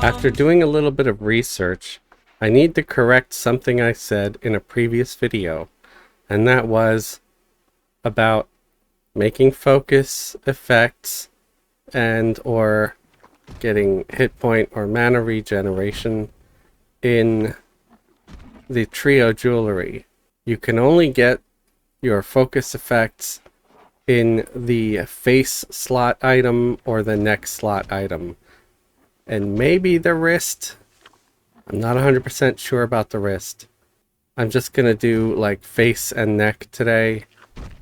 After doing a little bit of research, I need to correct something I said in a previous video, and that was about making focus effects and or getting hit point or mana regeneration in the trio jewelry. You can only get your focus effects in the face slot item or the neck slot item, and maybe the wrist. I'm not 100% sure about the wrist. I'm just gonna do like face and neck today,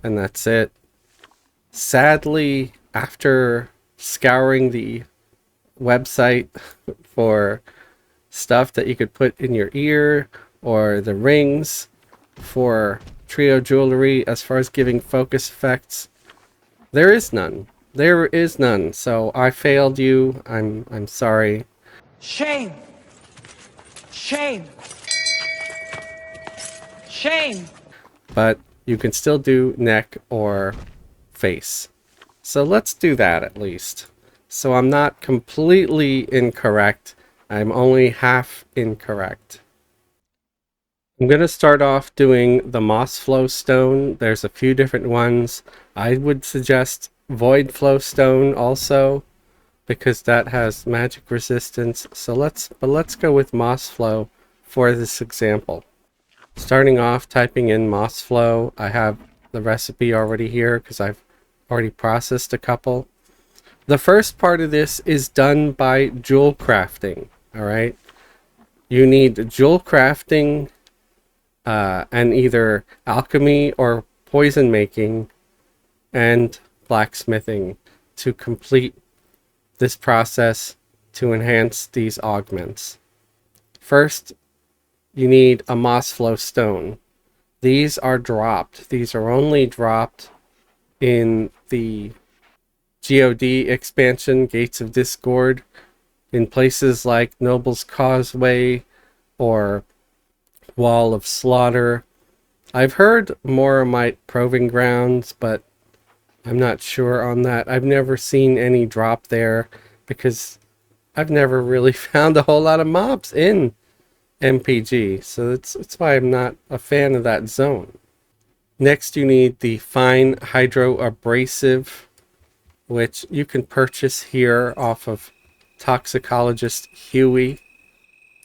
and that's it. Sadly, after scouring the website for stuff that you could put in your ear or the rings for trio jewelry as far as giving focus effects, there is none. There is none. So I failed you. I'm sorry. Shame! Shame! Shame! But you can still do neck or face. So let's do that at least. So I'm not completely incorrect. I'm only half incorrect. I'm going to start off doing the Moss Flow Stone. There's a few different ones. I would suggest Void Flow Stone also, because that has magic resistance. So let's go with Moss Flow for this example. Starting off, typing in Moss Flow. I have the recipe already here because I've already processed a couple. The first part of this is done by jewel crafting. All right, you need jewel crafting and either alchemy or poison making and blacksmithing to complete this process to enhance these augments. First, you need a Moss Flow Stone. These are dropped. These are only dropped in the GOD expansion, Gates of Discord, in places like Noble's Causeway or Wall of Slaughter. I've heard Moramite Proving Grounds, but I'm not sure on that. I've never seen any drop there because I've never really found a whole lot of mobs in MPG, so that's why I'm not a fan of that zone. Next, you need the Fine Hydro Abrasive, which you can purchase here off of Toxicologist Huey.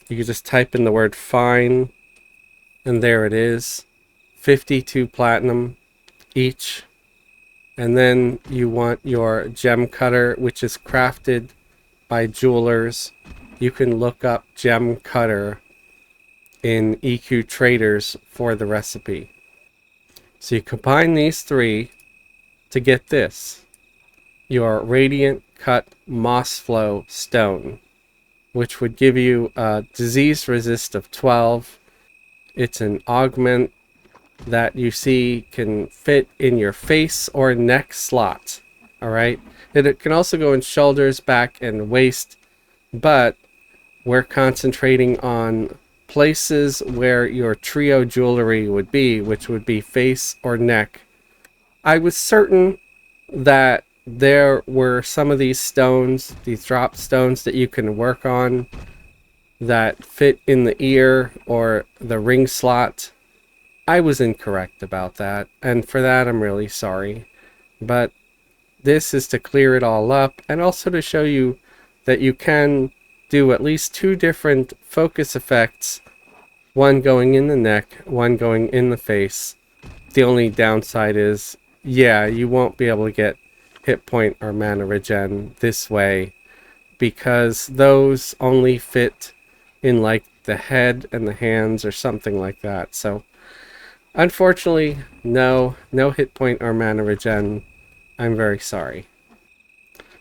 You can just type in the word fine, and there it is. 52 platinum each. And then you want your gem cutter, which is crafted by jewelers. You can look up gem cutter in EQ Traders for the recipe. So you combine these three to get this, your Radiant Cut Moss Flow Stone, which would give you a disease resist of 12. It's an augment that you see can fit in your face or neck slot. All right, it can also go in shoulders, back, and waist, but we're concentrating on places where your trio jewelry would be, which would be face or neck. I was certain that there were some of these stones, these drop stones that you can work on that fit in the ear or the ring slot. I was incorrect about that, and for that I'm really sorry. But this is to clear it all up and also to show you that you can do at least two different focus effects, one going in the neck, one going in the face. The only downside is, yeah, you won't be able to get hit point or mana regen this way because those only fit in like the head and the hands or something like that. So unfortunately, no hit point or mana regen. I'm very sorry.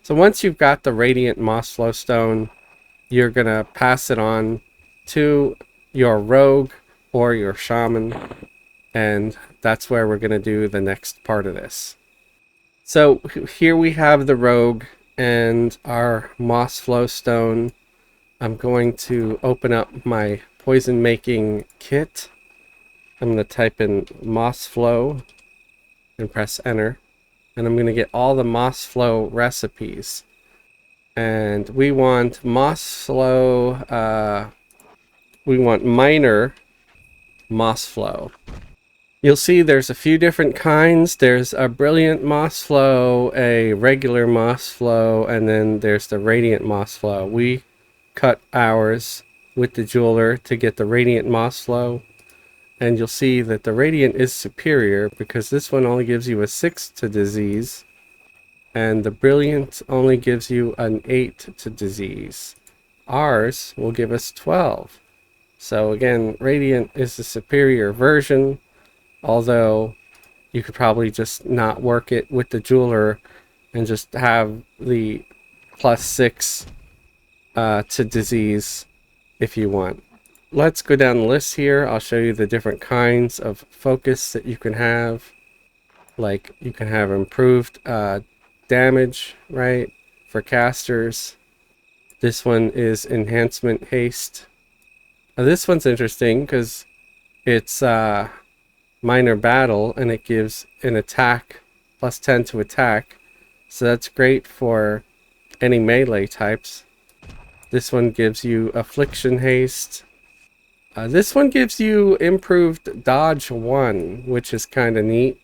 So once you've got the Radiant Moss Flow Stone, you're gonna pass it on to your rogue or your shaman, and that's where we're gonna do the next part of this. So here we have the rogue and our Moss Flow Stone. I'm going to open up my poison making kit. I'm going to type in Moss Flow and press enter, and I'm going to get all the Moss Flow recipes. And we want moss flow, we want minor moss flow. You'll see there's a few different kinds. There's a brilliant moss flow, a regular moss flow, and then there's the radiant moss flow. We cut ours with the jeweler to get the radiant moss flow, and you'll see that the radiant is superior because this one only gives you a 6 to disease, and the brilliant only gives you an 8 to disease. Ours will give us 12. So again, radiant is the superior version, although you could probably just not work it with the jeweler and just have the +6 to disease if you want. Let's go down the list here. I'll show you the different kinds of focus that you can have. Like you can have improved damage, right, for casters. This one is enhancement haste. This one's interesting because it's minor battle and it gives an attack +10 to attack, so that's great for any melee types. This one gives you affliction haste. This one gives you improved dodge 1, which is kind of neat.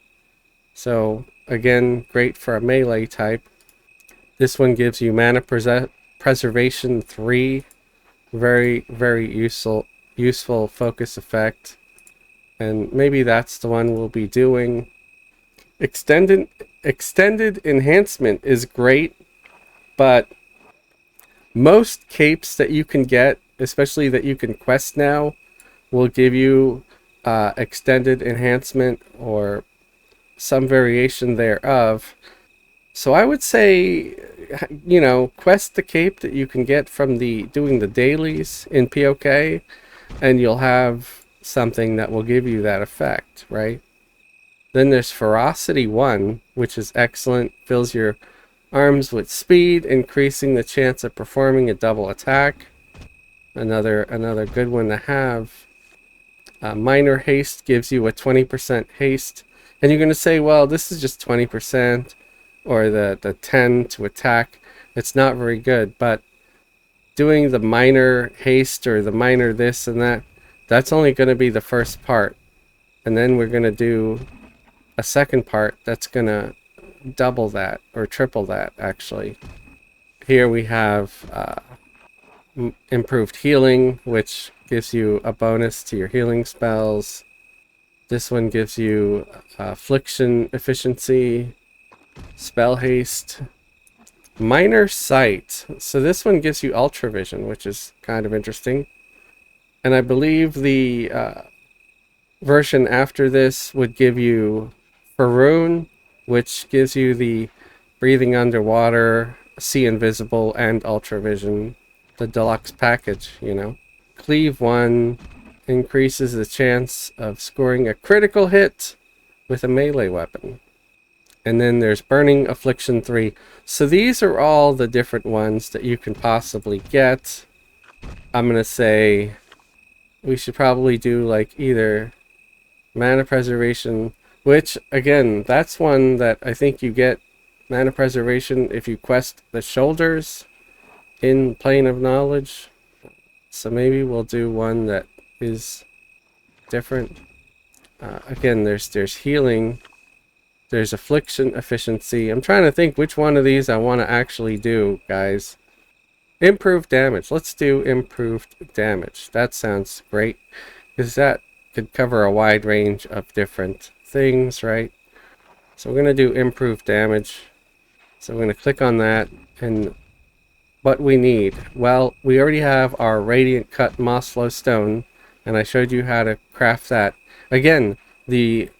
So again, great for a melee type. This one gives you mana preservation 3. Very, very useful focus effect. And maybe that's the one we'll be doing. Extended enhancement is great, but most capes that you can get, especially that you can quest now, will give you extended enhancement or some variation thereof. So I would say, you know, quest the cape that you can get from doing the dailies in POK, and you'll have something that will give you that effect, right? Then there's Ferocity 1, which is excellent. Fills your arms with speed, increasing the chance of performing a double attack. Another good one to have. Minor haste gives you a 20% haste. And you're going to say, well, this is just 20%, or the 10 to attack. It's not very good, but doing the minor haste or the minor this and that, that's only going to be the first part. And then we're going to do a second part that's going to double that, or triple that, actually. Here we have improved healing, which gives you a bonus to your healing spells. This one gives you affliction efficiency, spell haste, minor sight. So this one gives you ultra vision, which is kind of interesting. And I believe the version after this would give you Faroon, which gives you the breathing underwater, see invisible, and ultra vision. The deluxe package, you know. Cleave 1 increases the chance of scoring a critical hit with a melee weapon. And then there's Burning Affliction 3. So these are all the different ones that you can possibly get. I'm going to say we should probably do like either mana preservation, which again, that's one that I think you get mana preservation if you quest the shoulders in Plane of Knowledge. So maybe we'll do one that is different. Again, there's healing, there's affliction efficiency. I'm trying to think which one of these I want to actually do, guys. Improved damage. Let's do improved damage. That sounds great, because that could cover a wide range of different things, right? So we're going to do improved damage. So we're going to click on that, and what we need, well, we already have our radiant cut moss flow stone, and I showed you how to craft that. Again, the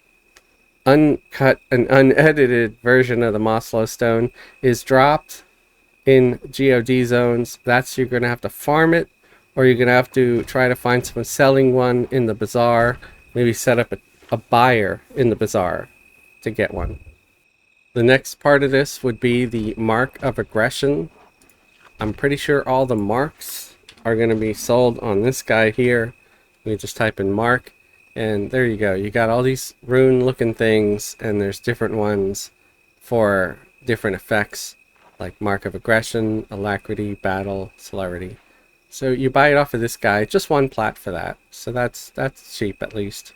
uncut and unedited version of the moss flow stone is dropped in GOD zones. That's, you're going to have to farm it, or you're going to have to try to find someone selling one in the bazaar. Maybe set up a buyer in the bazaar to get one. The next part of this would be the mark of aggression. I'm pretty sure all the marks are going to be sold on this guy here. You just type in mark, and there you go. You got all these rune looking things, and there's different ones for different effects. like Mark of Aggression, Alacrity, Battle, Celerity. So you buy it off of this guy, just one plat for that. So that's cheap at least.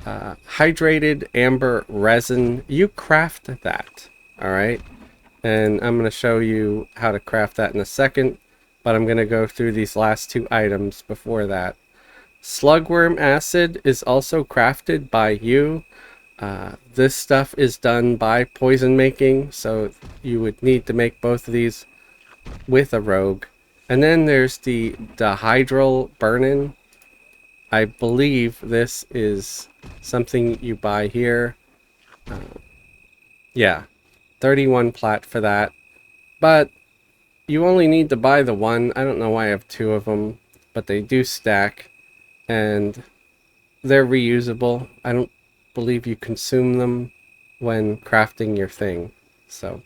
Hydrated amber resin, you craft that, all right? And I'm going to show you how to craft that in a second, but I'm going to go through these last two items before that. Slugworm acid is also crafted by you. This stuff is done by poison making, so you would need to make both of these with a rogue. And then there's the dihydral burn-in. I believe this is something you buy here. Yeah, 31 plat for that. But you only need to buy the one. I don't know why I have two of them, but they do stack. And they're reusable. I don't believe you consume them when crafting your thing. So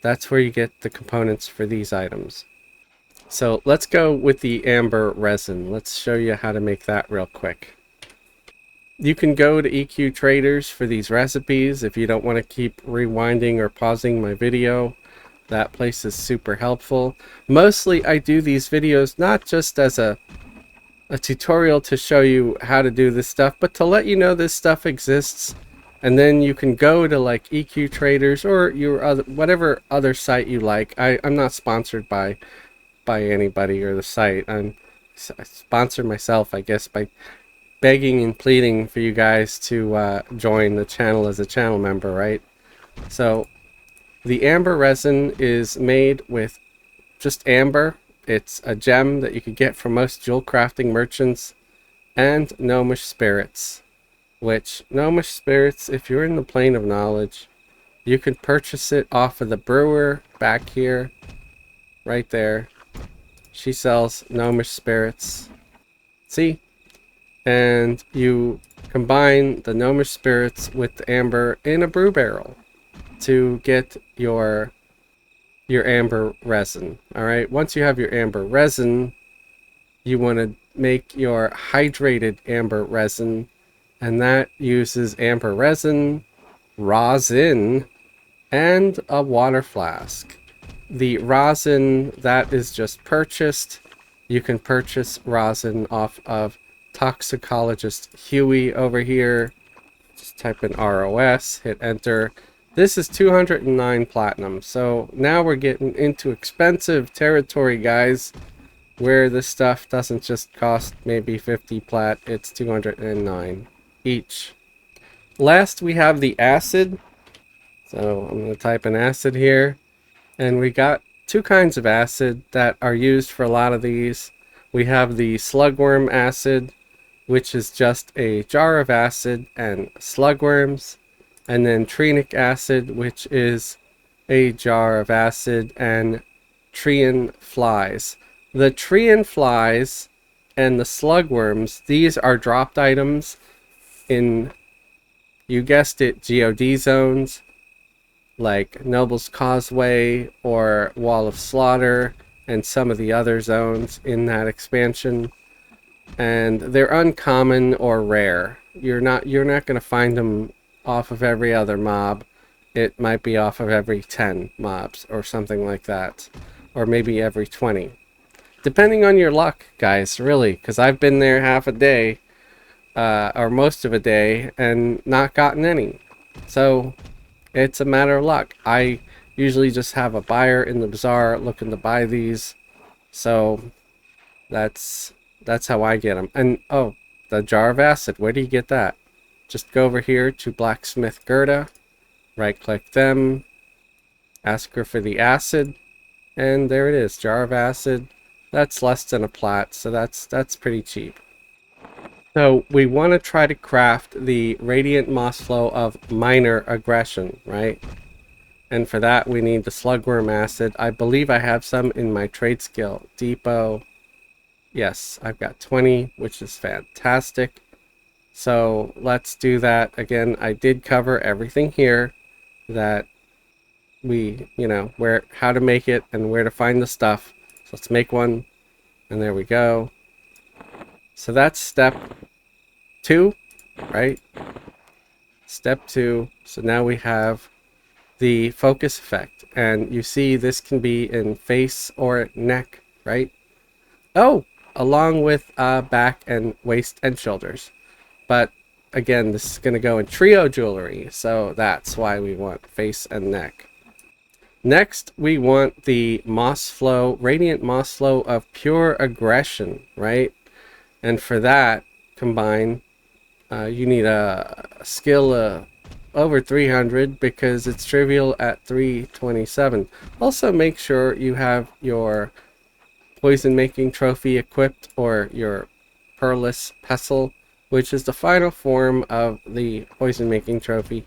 that's where you get the components for these items. So let's go with the amber resin. Let's show you how to make that real quick. You can go to EQ Traders for these recipes if you don't want to keep rewinding or pausing my video. That place is super helpful. Mostly I do these videos not just as a tutorial to show you how to do this stuff, but to let you know this stuff exists. And then you can go to like EQ Traders or your other, whatever other site you like. I'm not sponsored by anybody or the site. I sponsor myself, I guess, by begging and pleading for you guys to join the channel as a channel member, right? So the amber resin is made with just amber. It's a gem that you could get from most jewel crafting merchants, and gnomish spirits, which gnomish spirits, if you're in the plane of knowledge, you can purchase it off of the brewer back here, right there. She sells gnomish spirits. See? And you combine the gnomish spirits with the amber in a brew barrel to get your amber resin. All right, once you have your amber resin, you want to make your hydrated amber resin, and that uses amber resin, rosin, and a water flask. The rosin, that is just purchased. You can purchase rosin off of toxicologist Huey over here. Just type in ROS, hit enter. This is 209 platinum. So now we're getting into expensive territory, guys, where this stuff doesn't just cost maybe 50 plat, it's 209 each. Last, we have the acid. So I'm going to type in acid here. And we got two kinds of acid that are used for a lot of these. We have the slugworm acid, which is just a jar of acid and slugworms. And then trinic acid, which is a jar of acid and treant flies. The treant flies and the slugworms, these are dropped items in, you guessed it, GOD zones like Noble's Causeway or Wall of Slaughter and some of the other zones in that expansion. And they're uncommon or rare. You're not going to find them off of every other mob. It might be off of every 10 mobs or something like that, or maybe every 20, depending on your luck, guys, really, because I've been there half a day or most of a day and not gotten any. So it's a matter of luck. I usually just have a buyer in the bazaar looking to buy these, so that's how I get them. And oh, the jar of acid, where do you get that? Just go over here to Blacksmith Gerda, right click them, ask her for the acid, and there it is, jar of acid. That's less than a plat, so that's pretty cheap. So we want to try to craft the Radiant Moss Flow of Minor Aggression, right? And for that we need the slugworm acid. I believe I have some in my trade skill depot. Yes, I've got 20, which is fantastic. So let's do that. Again, I did cover everything here that we, where, how to make it and where to find the stuff. So let's make one, and there we go. So that's step 2, right? Step 2. So now we have the focus effect, and you see this can be in face or neck, right? Oh, along with back and waist and shoulders. But again, this is going to go in trio jewelry, so that's why we want face and neck. Next, we want the Moss Flow, Radiant Moss Flow of Pure Aggression, right? And for that, combine, you need a skill over 300 because it's trivial at 327. Also, make sure you have your poison making trophy equipped, or your Pearless Pestle, which is the final form of the poison making trophy.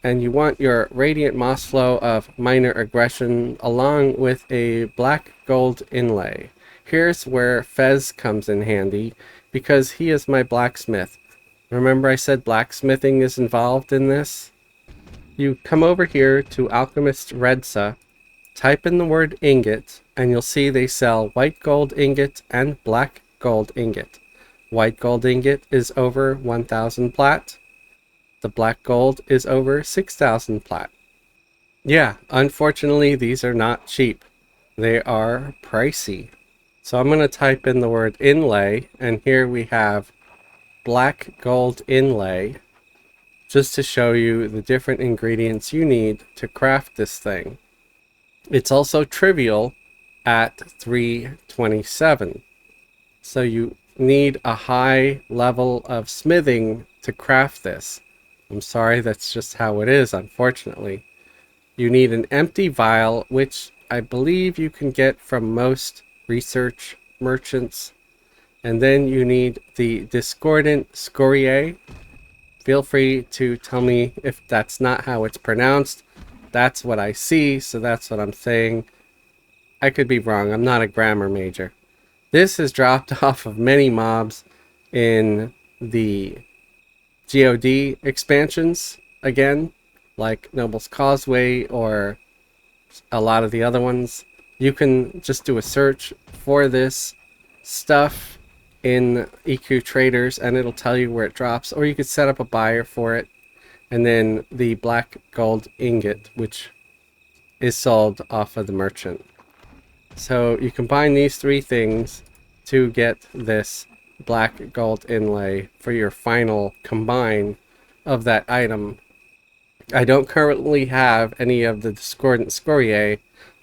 And you want your Radiant Moss Flow of Minor Aggression along with a black gold inlay. Here's where Fez comes in handy because he is my blacksmith. Remember I said blacksmithing is involved in this? You come over here to Alchemist Redsa, type in the word ingot, and you'll see they sell white gold ingot and black gold ingot. White gold ingot is over 1,000 plat. The black gold is over 6,000 plat. Yeah, unfortunately, these are not cheap. They are pricey. So I'm going to type in the word inlay, and here we have black gold inlay, just to show you the different ingredients you need to craft this thing. It's also trivial at 327. So you need a high level of smithing to craft this. I'm sorry, that's just how it is, unfortunately. You need an empty vial, which I believe you can get from most research merchants. And then you need the discordant scoriae. Feel free to tell me if that's not how it's pronounced. That's what I see, so that's what I'm saying. I could be wrong, I'm not a grammar major. This is dropped off of many mobs in the GOD expansions, again, like Noble's Causeway or a lot of the other ones. You can just do a search for this stuff in EQ Traders and it'll tell you where it drops, or you could set up a buyer for it. And then the black gold ingot, which is sold off of the merchant. So you combine these three things to get this black gold inlay for your final combine of that item. I don't currently have any of the discordant scoriae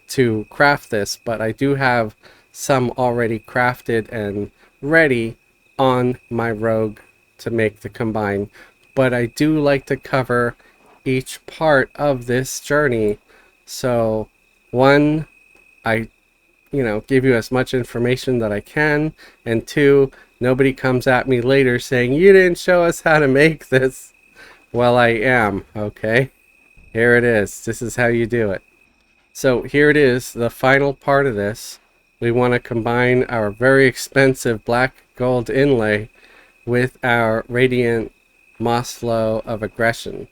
to craft this, but I do have some already crafted and ready on my rogue to make the combine. But I do like to cover each part of this journey. So one, I give you as much information that I can, and two, nobody comes at me later saying, you didn't show us how to make this. Well, I am, okay? Here it is. This is how you do it. So here it is, the final part of this. We want to combine our very expensive black gold inlay with our radiant moss flow of aggression.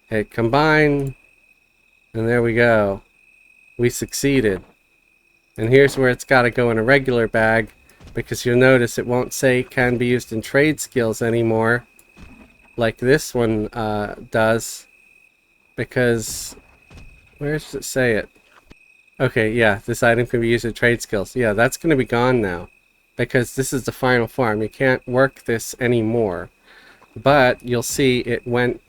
Hit combine, and there we go. We succeeded. And here's where it's got to go in a regular bag, because you'll notice it won't say can be used in trade skills anymore, like this one does, because where does it say it? Okay, yeah, this item can be used in trade skills. Yeah, that's going to be gone now, because this is the final form. You can't work this anymore. But you'll see it went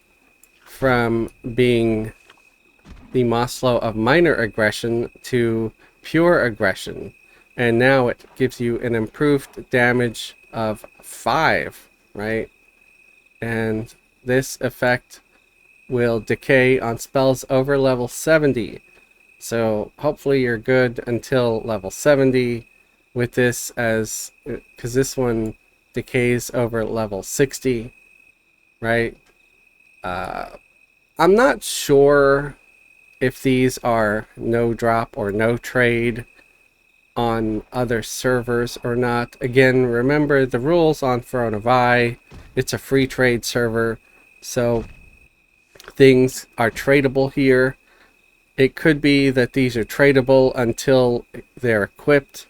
from being the moss flow of minor aggression to pure aggression, and now it gives you an improved damage of 5, right? And this effect will decay on spells over level 70. So hopefully you're good until level 70 with this, as because this one decays over level 60, right? I'm not sure if these are no drop or no trade on other servers or not. Again, remember the rules on Throne of Eye. It's a free trade server, so things are tradable here. It could be that these are tradable until they're equipped,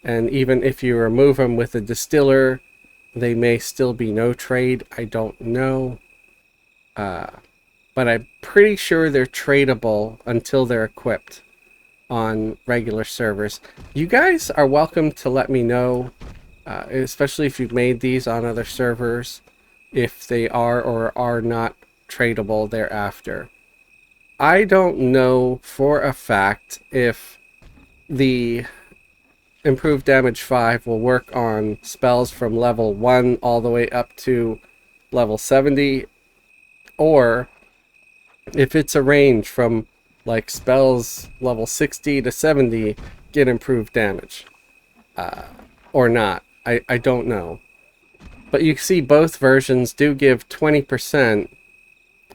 and even if you remove them with a distiller, they may still be no trade. I don't know. but I'm pretty sure they're tradable until they're equipped on regular servers. You guys are welcome to let me know, especially if you've made these on other servers, if they are or are not tradable thereafter. I don't know for a fact if the improved damage 5 will work on spells from level 1 all the way up to level 70, or if it's a range from like spells level 60 to 70 get improved damage, or not. I don't know. But you see both versions do give 20%,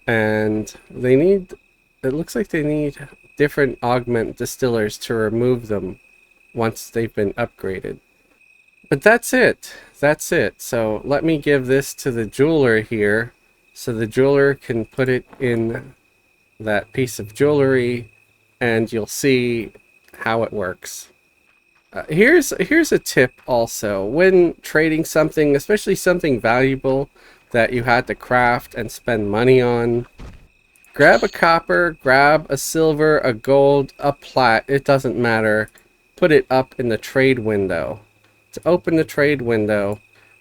and they need, it looks like they need different augment distillers to remove them once they've been upgraded. But that's it. That's it. So let me give this to the jeweler here, so the jeweler can put it in that piece of jewelry, and you'll see how it works. Here's a tip also when trading something, especially something valuable that you had to craft and spend money on. Grab a copper, grab a silver, a gold, a plat, it doesn't matter. Put it up in the trade window. To open the trade window,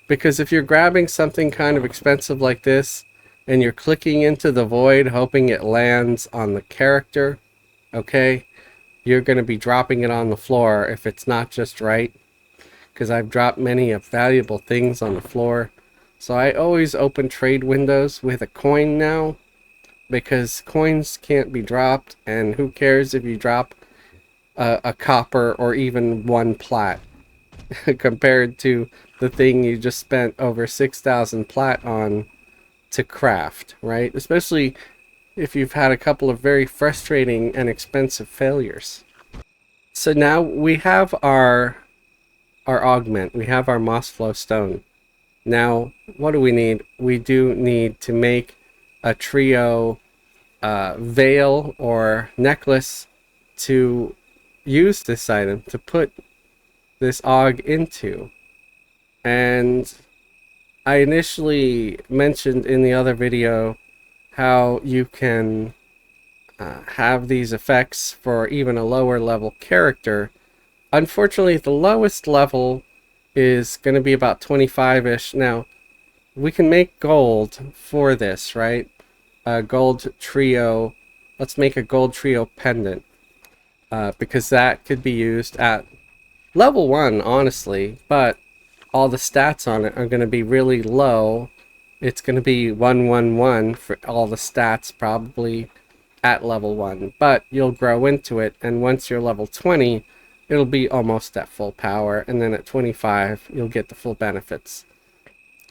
because if you're grabbing something kind of expensive like this and you're clicking into the void hoping it lands on the character, okay, you're going to be dropping it on the floor if it's not just right, because I've dropped many valuable things on the floor. So I always open trade windows with a coin now, because coins can't be dropped, and who cares if you drop a copper or even one plat compared to the thing you just spent over 6,000 plat on to craft, right? Especially if you've had a couple of very frustrating and expensive failures. So now we have our augment, we have our moss flow stone. Now what do we need? We do need to make a trio veil or necklace to use this item, to put this aug into. And I initially mentioned in the other video how you can have these effects for even a lower level character. Unfortunately, the lowest level is going to be about 25-ish. Now, we can make gold for this, right? A gold trio. Let's make a gold trio pendant, because that could be used at level 1, honestly, but all the stats on it are going to be really low. It's going to be 111 for all the stats probably at level 1, but you'll grow into it, and once you're level 20, it'll be almost at full power, and then at 25, you'll get the full benefits.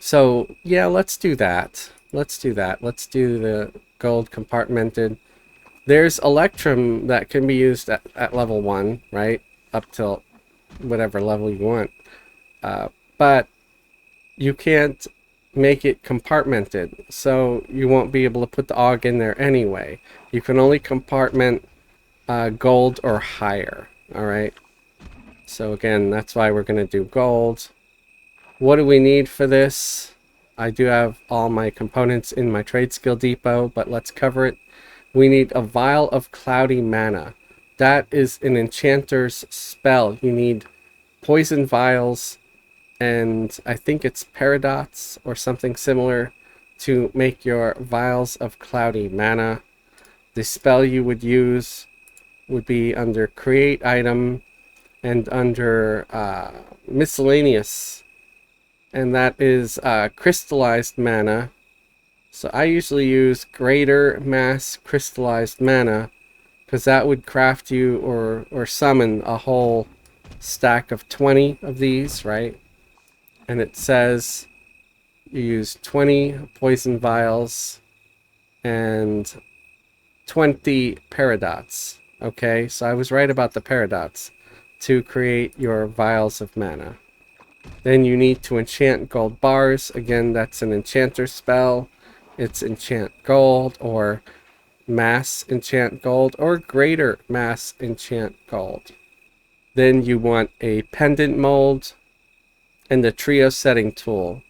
So yeah, let's do that. Let's do that. Let's do the gold compartmented. There's Electrum that can be used at level 1, right? Up till whatever level you want. But you can't make it compartmented, so you won't be able to put the aug in there anyway. You can only compartment gold or higher, alright? So again, that's why we're going to do gold. What do we need for this? I do have all my components in my trade skill depot, but let's cover it. We need a vial of cloudy mana. That is an enchanter's spell. You need poison vials, and I think it's paradots or something similar to make your vials of cloudy mana. The spell you would use would be under create item and under miscellaneous, and that is crystallized mana. So I usually use greater mass crystallized mana, because that would craft you or summon a whole stack of 20 of these, right? And it says you use 20 poison vials and 20 paradots. Okay, so I was right about the paradots to create your vials of mana. Then you need to enchant gold bars. Again, that's an enchanter spell. It's enchant gold or mass enchant gold or greater mass enchant gold. Then you want a pendant mold and the trio setting tool.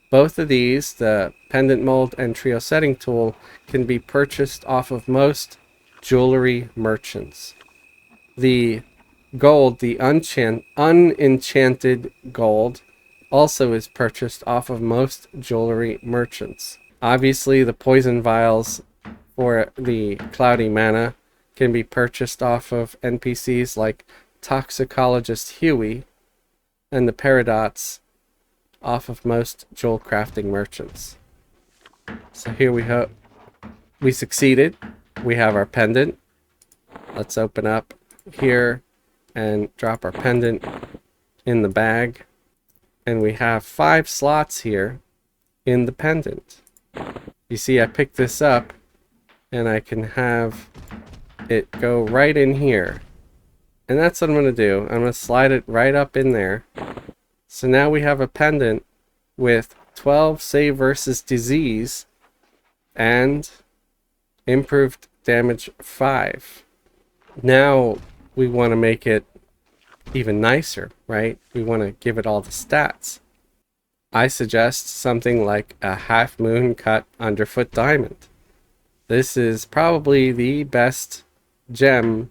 Both of these, the pendant mold and trio setting tool, can be purchased off of most jewelry merchants. The gold, the unenchanted gold, also is purchased off of most jewelry merchants. Obviously, the poison vials for the cloudy mana can be purchased off of NPCs like Toxicologist Huey, and the paradots off of most jewel crafting merchants. So here we succeeded. We have our pendant. Let's open up here and drop our pendant in the bag. And we have 5 slots here in the pendant. You see, I picked this up and I can have it go right in here. And that's what I'm going to do. I'm going to slide it right up in there. So now we have a pendant with 12 save versus disease and improved damage 5. Now we want to make it even nicer, right? We want to give it all the stats. I suggest something like a half moon cut underfoot diamond. This is probably the best gem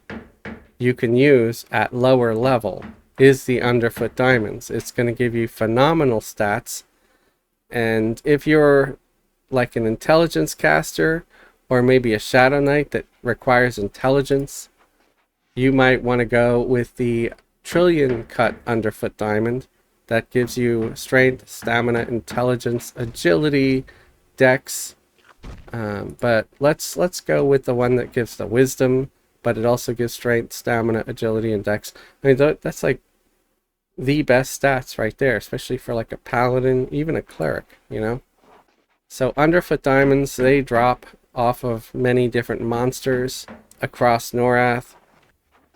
you can use at lower level, is the underfoot diamonds. It's going to give you phenomenal stats, and if you're like an intelligence caster or maybe a shadow knight that requires intelligence, you might want to go with the trillion cut underfoot diamond. That gives you strength, stamina, intelligence, agility, dex, but let's go with the one that gives the wisdom, but it also gives strength, stamina, agility, and dex. I mean, that's like the best stats right there, especially for like a paladin, even a cleric, you know? So underfoot diamonds, they drop off of many different monsters across Norath.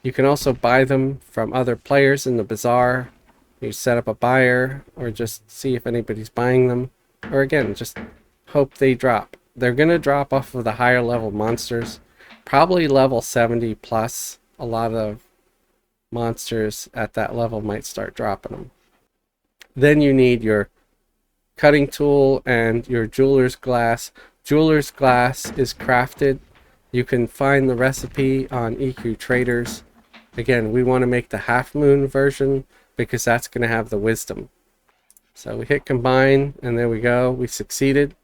You can also buy them from other players in the bazaar. You set up a buyer or just see if anybody's buying them. Or again, just hope they drop. They're going to drop off of the higher level monsters. Probably level 70 plus. A lot of monsters at that level might start dropping them. Then you need your cutting tool and your jeweler's glass. Jeweler's glass is crafted. You can find the recipe on EQ Traders. Again, we want to make the half moon version because that's going to have the wisdom. So we hit combine and there we go. We succeeded.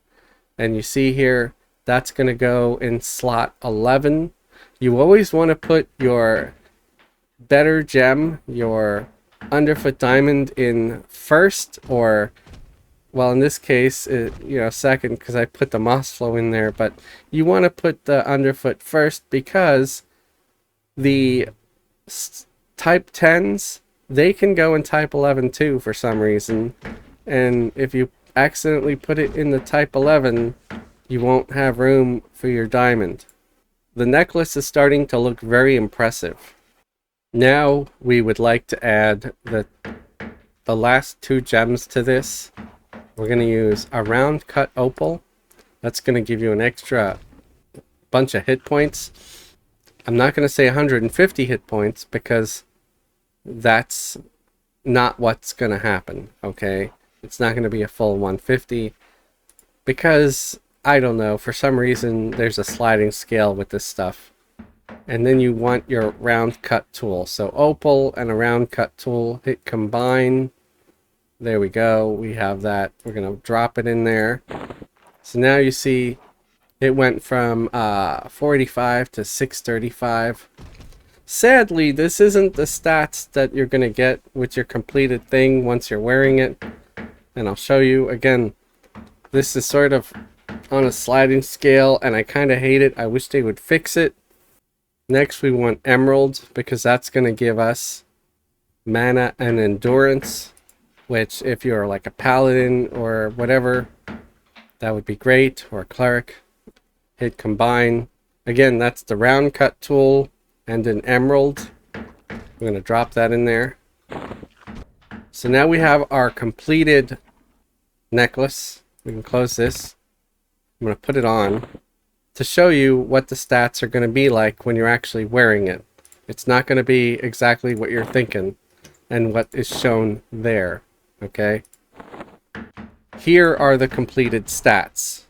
And you see here, that's going to go in slot 11. You always want to put your better gem, your underfoot diamond, in first, or, well, in this case, second, because I put the moss flow in there. But you want to put the underfoot first because the type 10s, they can go in type 11 too for some reason. And if you accidentally put it in the type 11, you won't have room for your diamond. The necklace is starting to look very impressive. Now we would like to add the last 2 gems to this. We're going to use a round cut opal. That's going to give you an extra bunch of hit points. I'm not going to say 150 hit points because that's not what's going to happen, okay? It's not going to be a full 150 because, I don't know, for some reason there's a sliding scale with this stuff. And then you want your round cut tool. So opal and a round cut tool, hit combine. There we go. We have that. We're going to drop it in there. So now you see it went from 485 to 635. Sadly, this isn't the stats that you're going to get with your completed thing once you're wearing it. And I'll show you. Again, this is sort of on a sliding scale, and I kind of hate it. I wish they would fix it. Next, we want emerald, because that's going to give us mana and endurance, which if you're like a paladin or whatever, that would be great, or a cleric. Hit combine. Again, that's the round cut tool and an emerald. I'm going to drop that in there. So now we have our completed necklace. We can close this. I'm going to put it on to show you what the stats are going to be like when you're actually wearing it. It's not going to be exactly what you're thinking and what is shown there, okay? here are the completed stats.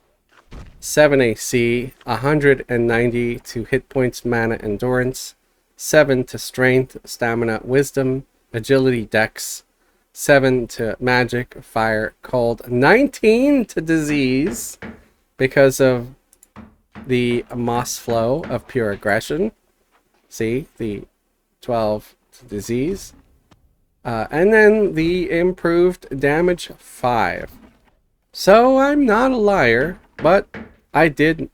7 AC, 190 to hit points, mana, endurance, 7 to strength, stamina, wisdom, agility, dex, 7 to magic, fire, cold, 19 to disease because of the moss flow of pure aggression. See, the 12 to disease. And then the improved damage 5. So I'm not a liar, but I did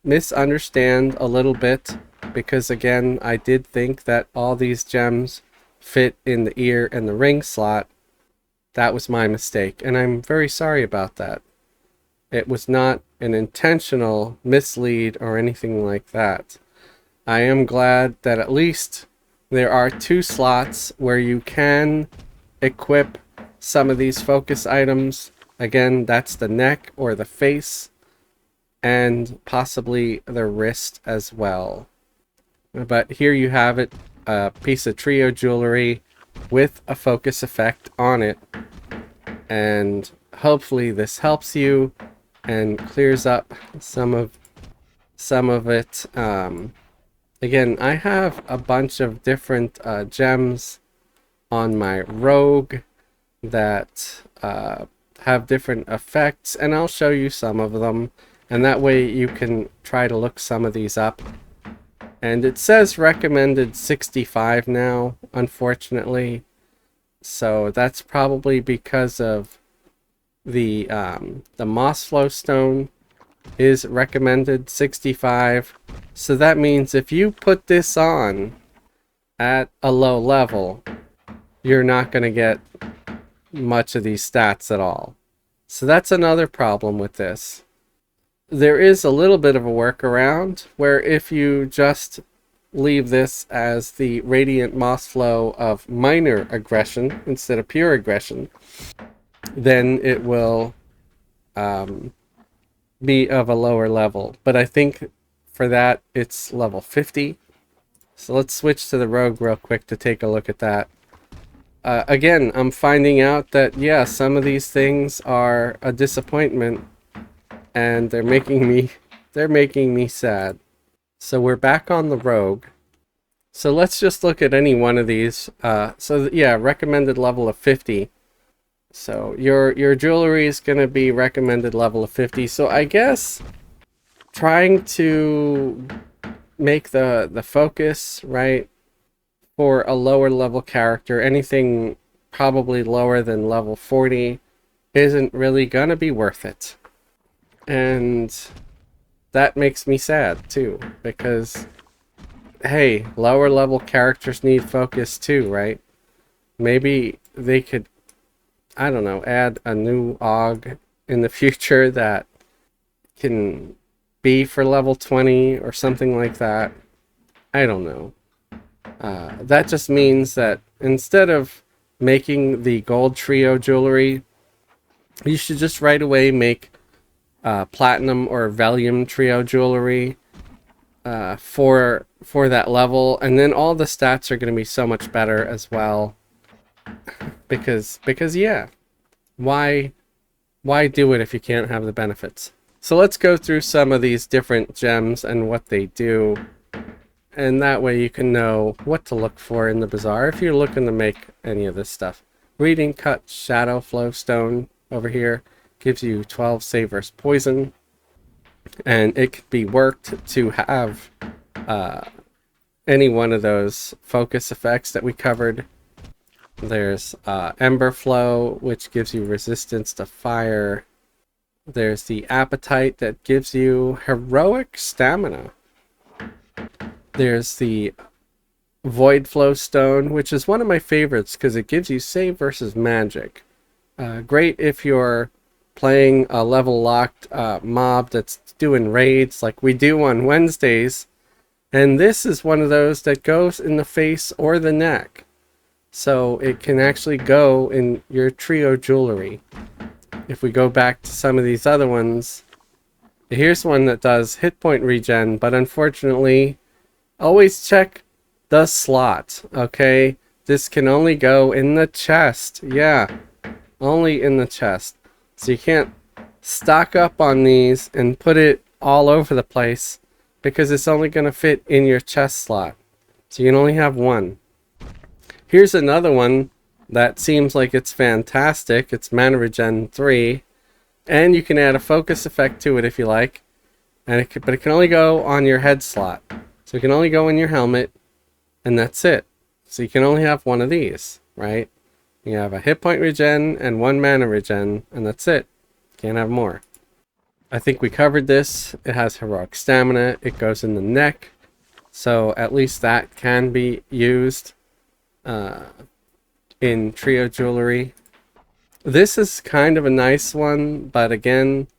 misunderstand a little bit because, again, I did think that all these gems fit in the ear and the ring slot. That was my mistake, and I'm very sorry about that. It was not an intentional mislead or anything like that. I am glad that at least there are 2 slots where you can equip some of these focus items. Again, that's the neck or the face, and possibly the wrist as well. But here you have it, a piece of trio jewelry with a focus effect on it. And hopefully this helps you and clears up some of it. Again, I have a bunch of different gems on my rogue that have different effects, and I'll show you some of them, and that way you can try to look some of these up. And it says recommended 65 now, unfortunately, so that's probably because of the moss flow stone is recommended 65. So that means if you put this on at a low level, you're not going to get much of these stats at all. So that's another problem with this. There is a little bit of a workaround where if you just leave this as the radiant moss flow of minor aggression instead of pure aggression, then it will be of a lower level. But I think for that it's level 50. So let's switch to the rogue real quick to take a look at that. Again, I'm finding out that, yeah, some of these things are a disappointment, and they're making me sad. So we're back on the rogue. So let's just look at any one of these. Yeah, recommended level of 50. So your jewelry is going to be recommended level of 50. So I guess trying to make the focus, right, for a lower level character, anything probably lower than level 40, isn't really gonna be worth it. And that makes me sad too, because hey, lower level characters need focus too, right? Maybe they could, I don't know, add a new AUG in the future that can be for level 20 or something like that. I don't know. That just means that instead of making the gold trio jewelry, you should just right away make platinum or valium trio jewelry for that level, and then all the stats are going to be so much better as well. Because yeah, why do it if you can't have the benefits? So let's go through some of these different gems and what they do. And that way you can know what to look for in the bazaar if you're looking to make any of this stuff. Reading Cut Shadow Flow Stone over here gives you 12 save versus poison. And it could be worked to have any one of those focus effects that we covered. There's Ember Flow, which gives you resistance to fire. There's the Appetite that gives you heroic stamina. There's the Void Flow Stone, which is one of my favorites because it gives you save versus magic. Great if you're playing a level locked mob that's doing raids like we do on Wednesdays. And this is one of those that goes in the face or the neck. So it can actually go in your trio jewelry. If we go back to some of these other ones, here's one that does hit point regen, but unfortunately, always check the slot, okay? This can only go in the chest. Yeah, only in the chest. So you can't stock up on these and put it all over the place because it's only going to fit in your chest slot. So you can only have one. Here's another one that seems like it's fantastic. It's Mana Regen 3. And you can add a focus effect to it if you like. But it can only go on your head slot. So it can only go in your helmet. And that's it. So you can only have one of these, right? You have a hit point regen and one mana regen, and that's it. Can't have more. I think we covered this. It has heroic stamina. It goes in the neck. So at least that can be used in trio jewelry. This is kind of a nice one, but again,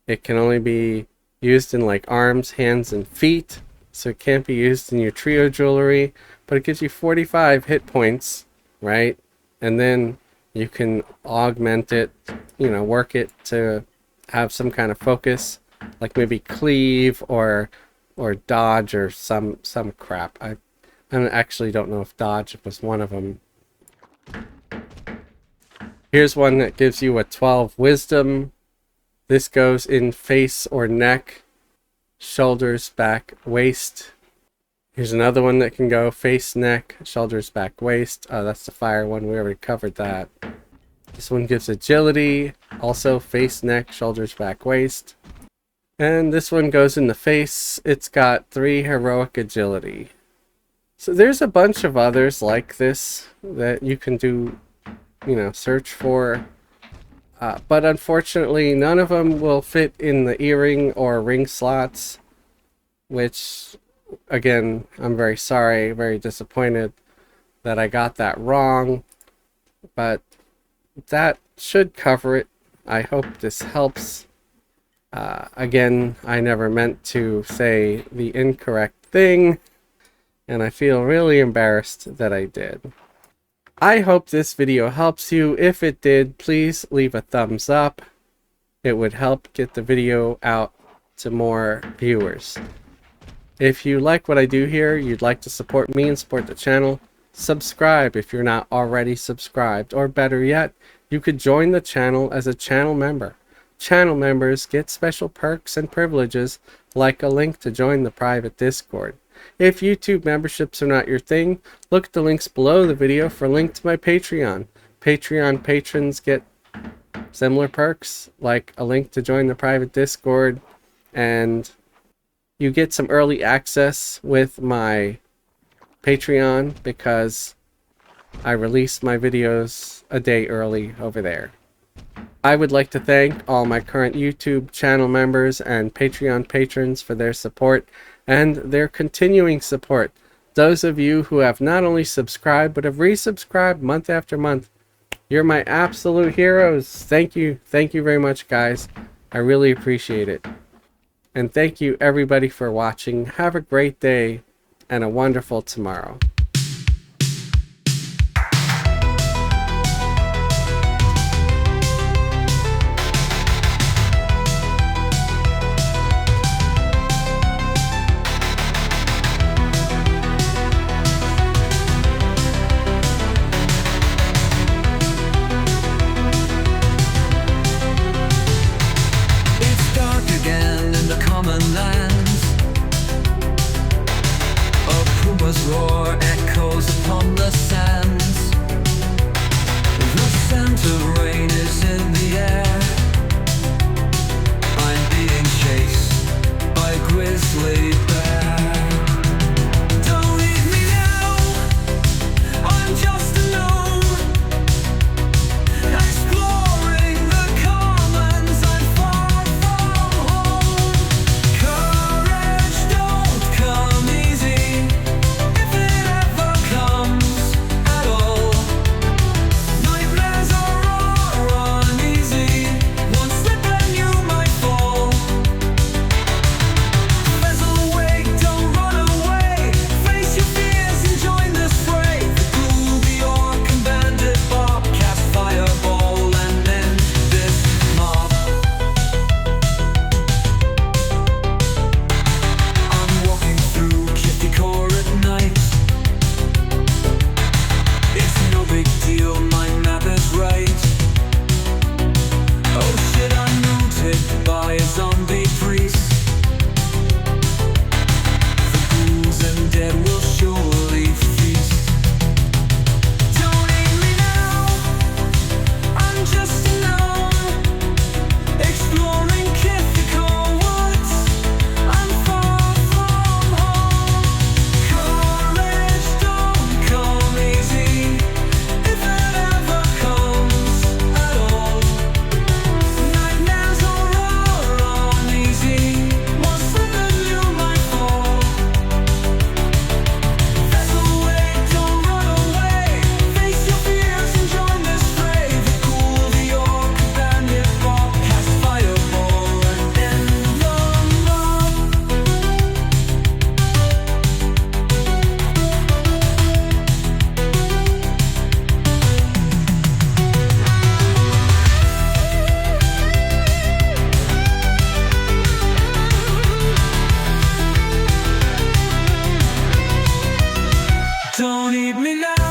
it can only be used in like arms, hands, and feet. So it can't be used in your trio jewelry, but it gives you 45 hit points, right? And then you can augment it, you know, work it to have some kind of focus, like maybe cleave or dodge or some crap. I actually don't know if dodge was one of them. Here's one that gives you a 12 wisdom. This goes in face or neck, shoulders, back, waist. Here's another one that can go face, neck, shoulders, back, waist. That's the fire one. We already covered that. This one gives agility, also face, neck, shoulders, back, waist. And this one goes in the face. It's got 3 heroic agility. So there's a bunch of others like this that you can do, you know, search for. But unfortunately, none of them will fit in the earring or ring slots, which, again, I'm very sorry, very disappointed that I got that wrong, but that should cover it. I hope this helps. Again, I never meant to say the incorrect thing, and I feel really embarrassed that I did. I hope this video helps you. If it did, please leave a thumbs up. It would help get the video out to more viewers. If you like what I do here, you'd like to support me and support the channel, subscribe if you're not already subscribed, or better yet, you could join the channel as a channel member. Channel members get special perks and privileges, like a link to join the private Discord. If YouTube memberships are not your thing, look at the links below the video for a link to my Patreon. Patreon patrons get similar perks, like a link to join the private Discord, and you get some early access with my Patreon because I release my videos a day early over there. I would like to thank all my current YouTube channel members and Patreon patrons for their support and their continuing support. Those of you who have not only subscribed but have resubscribed month after month, you're my absolute heroes. Thank you. Thank you very much, guys. I really appreciate it. And thank you everybody for watching. Have a great day and a wonderful tomorrow. Common lands of pumas roar and don't need me now.